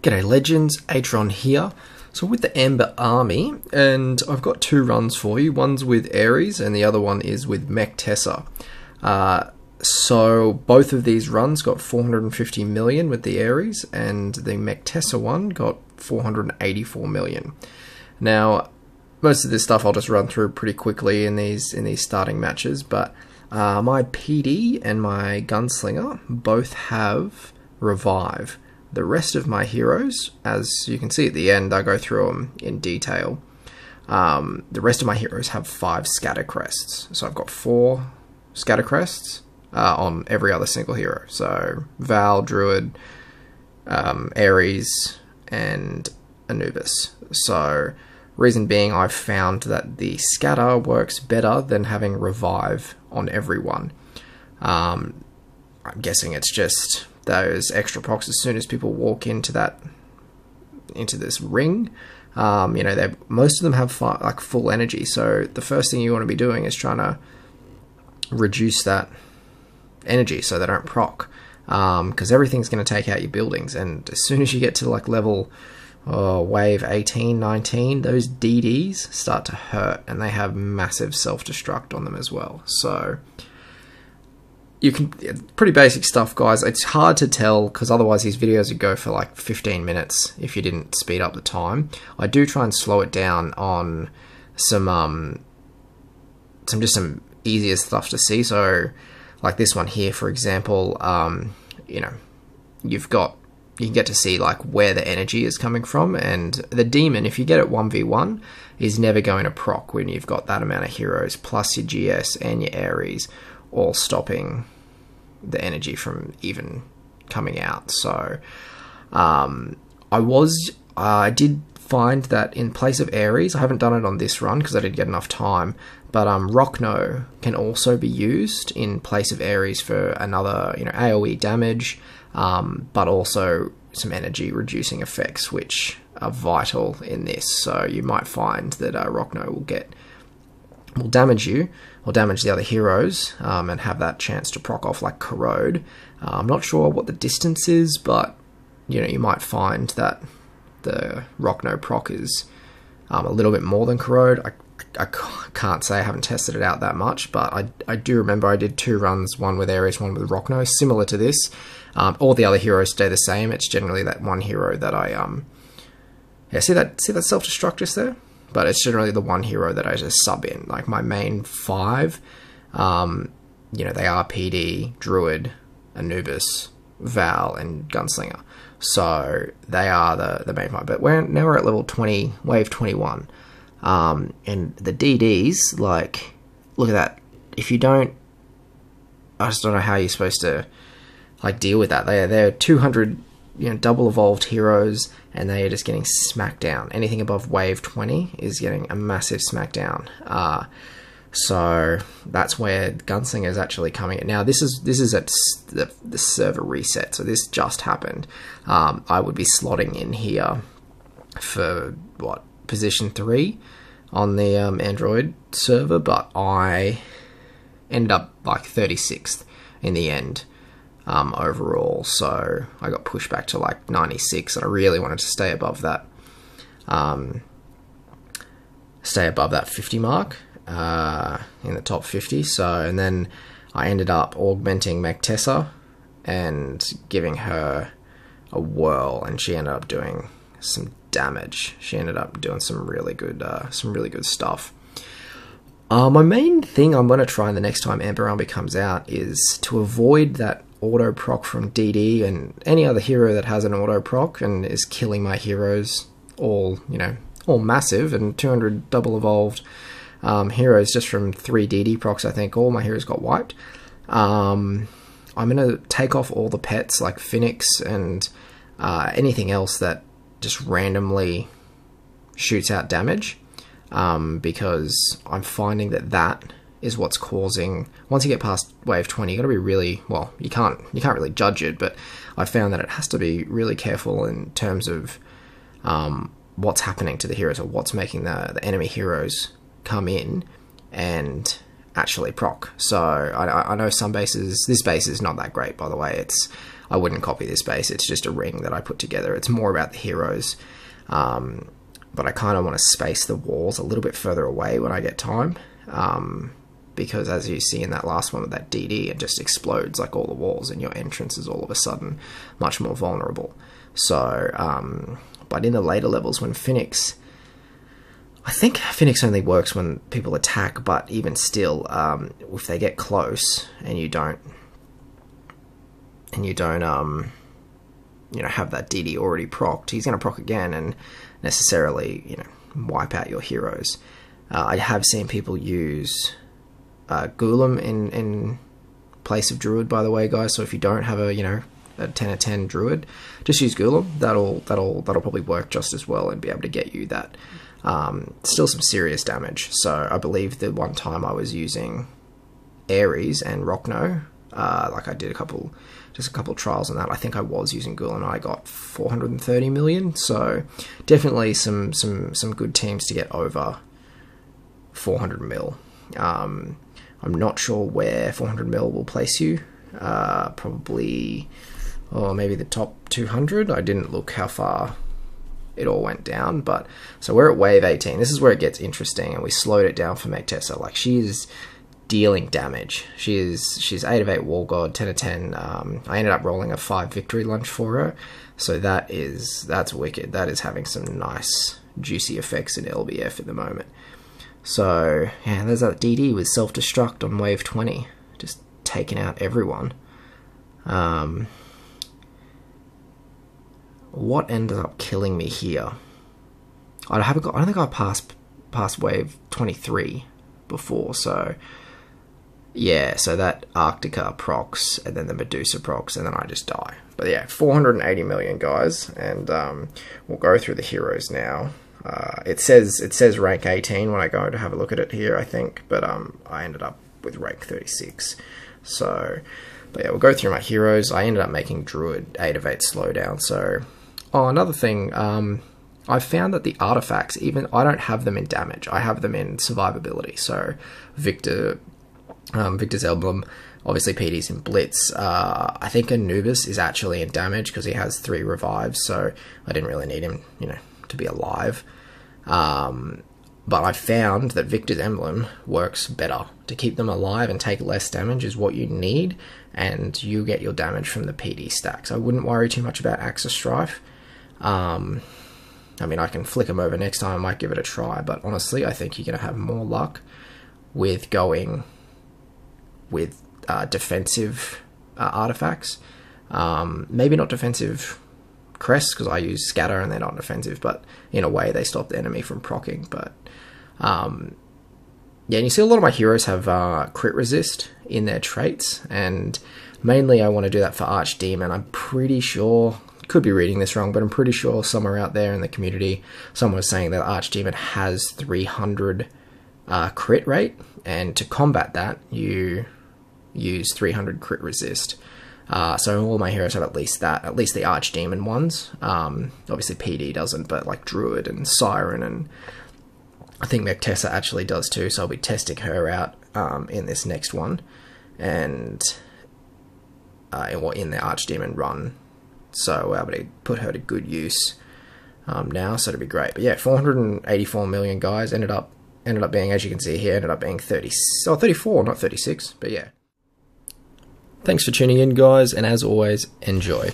G'day Legends, Atron here. So with the Ember Army, and I've got two runs for you. One's with Aries and the other one is with Mecthessa. So both of these runs got 450 million with the Aries, and the Mecthessa one got 484 million. Now, most of this stuff I'll just run through pretty quickly in these starting matches, but my PD and my Gunslinger both have Revive. The rest of my heroes, as you can see at the end, I go through them in detail. The rest of my heroes have 5 Scatter Crests. So I've got 4 Scatter Crests on every other single hero. So Val, Druid, Aries, and Anubis. So reason being, I've found that the Scatter works better than having Revive on everyone. I'm guessing it's just those extra procs as soon as people walk into this ring. You know, most of them have like full energy, so the first thing you want to be doing is trying to reduce that energy so they don't proc, because everything's going to take out your buildings, and as soon as you get to like level wave 18, 19, those DDs start to hurt, and they have massive self-destruct on them as well. So you can, pretty basic stuff, guys. It's hard to tell because otherwise these videos would go for like 15 minutes if you didn't speed up the time. I do try and slow it down on some easier stuff to see. So like this one here, for example, you know, you can get to see like where the energy is coming from, and the demon, if you get it 1v1, is never going to proc when you've got that amount of heroes plus your GS and your Aries all stopping the energy from even coming out. So I did find that in place of Aries, I haven't done it on this run because I didn't get enough time, but Rockno can also be used in place of Aries for another, you know, AoE damage, but also some energy reducing effects which are vital in this. So you might find that Rockno will damage you, or damage the other heroes, and have that chance to proc off like Corrode. I'm not sure what the distance is, but you know, you might find that the Rockno proc is a little bit more than Corrode. I can't say, I haven't tested it out that much, but I do remember I did 2 runs, one with Aries, one with Rockno, similar to this. All the other heroes stay the same. It's generally that one hero that I yeah, see that self-destruct just there? But it's generally the one hero that I just sub in. Like my main 5, you know, they are PD, Druid, Anubis, Val, and Gunslinger. So they are the main 5. But now we're at level 20, wave 21. And the DDs, like, look at that. If you don't, I just don't know how you're supposed to like deal with that. They're 200, you know, double evolved heroes, and they are just getting smacked down. Anything above wave 20 is getting a massive smackdown. So that's where Gunslinger is actually coming in. Now this is at the server reset, so this just happened. I would be slotting in here for what, position 3 on the Android server, but I ended up like 36th in the end. Overall, so I got pushed back to like 96, and I really wanted to stay above that 50 mark, in the top 50. So, and then I ended up augmenting Mecthessa and giving her a whirl, and she ended up doing some damage. She ended up doing some really good stuff. My main thing I'm going to try the next time Ember Army comes out is to avoid that auto proc from DD and any other hero that has an auto proc and is killing my heroes, all, you know, all massive, and 200 double evolved heroes just from 3 DD procs. I think all my heroes got wiped. I'm going to take off all the pets like Phoenix and anything else that just randomly shoots out damage, because I'm finding that is what's causing, once you get past wave 20, you got to be really, well, you can't really judge it, but I found that it has to be really careful in terms of what's happening to the heroes, or what's making the enemy heroes come in and actually proc. So I know some bases, this base is not that great, by the way. I wouldn't copy this base, it's just a ring that I put together. It's more about the heroes, but I kind of want to space the walls a little bit further away when I get time, because as you see in that last one with that DD, it just explodes like all the walls, and your entrance is all of a sudden much more vulnerable. So, but in the later levels when Phoenix, I think Phoenix only works when people attack, but even still, if they get close and you don't, you know, have that DD already procced, he's going to proc again and necessarily, you know, wipe out your heroes. I have seen people use Golem in place of Druid, by the way, guys. So if you don't have a, you know, a 10 of 10 Druid, just use Golem. That'll probably work just as well and be able to get you that. Still some serious damage. So I believe the one time I was using Aries and Rockno, like I did just a couple trials on that. I think I was using Golem and I got 430 million. So definitely some good teams to get over 400 mil. I'm not sure where 400 mil will place you. Probably, or maybe the top 200. I didn't look how far it all went down, but so we're at wave 18. This is where it gets interesting, and we slowed it down for Mecthessa. Like, she is dealing damage. She's 8 of 8 War God, 10 of 10. I ended up rolling a 5 victory lunch for her, so that's wicked. That is having some nice juicy effects in LBF at the moment. So yeah, there's that DD with self-destruct on wave 20, just taking out everyone. What ended up killing me here? I don't think I passed wave 23 before, so yeah, so that Arctica procs, and then the Medusa procs, and then I just die. But yeah, 480 million, guys, and we'll go through the heroes now. It says rank 18 when I go to have a look at it here, I think, but I ended up with rank 36. So, but yeah, we'll go through my heroes. I ended up making Druid 8 of 8 slowdown. So, oh, another thing, I found that the artifacts, even I don't have them in damage. I have them in survivability. So, Victor's Emblem, obviously PD's in Blitz. I think Anubis is actually in damage because he has 3 revives. So I didn't really need him, you know, to be alive. But I found that Victor's Emblem works better. To keep them alive and take less damage is what you need, and you get your damage from the PD stacks. I wouldn't worry too much about Axe of Strife. I mean, I can flick them over next time, I might give it a try, but honestly, I think you're going to have more luck with going with defensive artifacts. Maybe not defensive crests, because I use scatter and they're not defensive, but in a way they stop the enemy from proccing. But yeah, and you see a lot of my heroes have crit resist in their traits, and mainly I want to do that for Archdemon. I'm pretty sure, could be reading this wrong, but I'm pretty sure somewhere out there in the community someone was saying that Archdemon has 300 crit rate, and to combat that you use 300 crit resist. So all my heroes have at least that, at least the Archdemon ones. Obviously PD doesn't, but like Druid and Siren, and I think Mecthessa actually does too, so I'll be testing her out in this next one, and in the Archdemon run, so we're able to put her to good use now, so it'll be great. But yeah, 484 million, guys, ended up being, as you can see here, ended up being 34, not 36, but yeah. Thanks for tuning in, guys, and as always, enjoy.